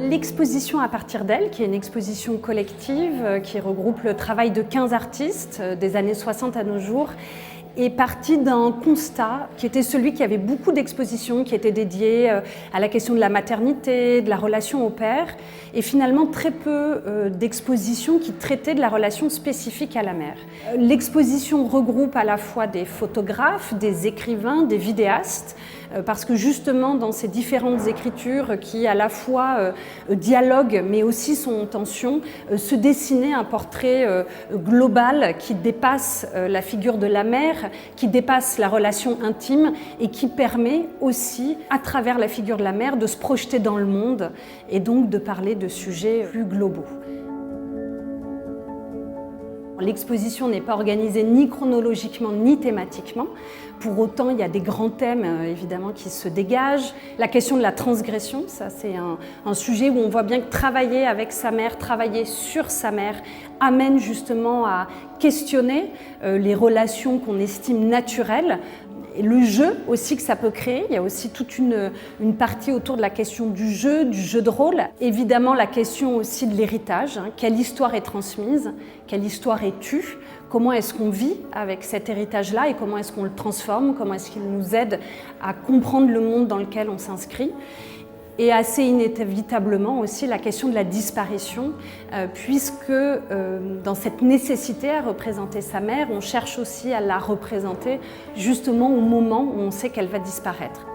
L'exposition à partir d'elle, qui est une exposition collective qui regroupe le travail de 15 artistes des années 60 à nos jours, est partie d'un constat qui était celui qu'il y avait beaucoup d'expositions qui étaient dédiées à la question de la maternité, de la relation au père, et finalement très peu d'expositions qui traitaient de la relation spécifique à la mère. L'exposition regroupe à la fois des photographes, des écrivains, des vidéastes, parce que justement dans ces différentes écritures qui à la fois dialoguent mais aussi sont en tension, se dessinait un portrait global qui dépasse la figure de la mère, qui dépasse la relation intime et qui permet aussi, à travers la figure de la mère, de se projeter dans le monde et donc de parler de sujets plus globaux. L'exposition n'est pas organisée ni chronologiquement ni thématiquement. Pour autant, il y a des grands thèmes évidemment qui se dégagent. La question de la transgression, ça c'est un sujet où on voit bien que travailler avec sa mère, travailler sur sa mère, amène justement à questionner les relations qu'on estime naturelles. Et le jeu aussi que ça peut créer, il y a aussi toute une partie autour de la question du jeu de rôle. Évidemment la question aussi de l'héritage, quelle histoire est transmise, quelle histoire est tue, comment est-ce qu'on vit avec cet héritage-là et comment est-ce qu'on le transforme, comment est-ce qu'il nous aide à comprendre le monde dans lequel on s'inscrit. Et assez inévitablement aussi la question de la disparition, puisque dans cette nécessité à représenter sa mère, on cherche aussi à la représenter justement au moment où on sait qu'elle va disparaître.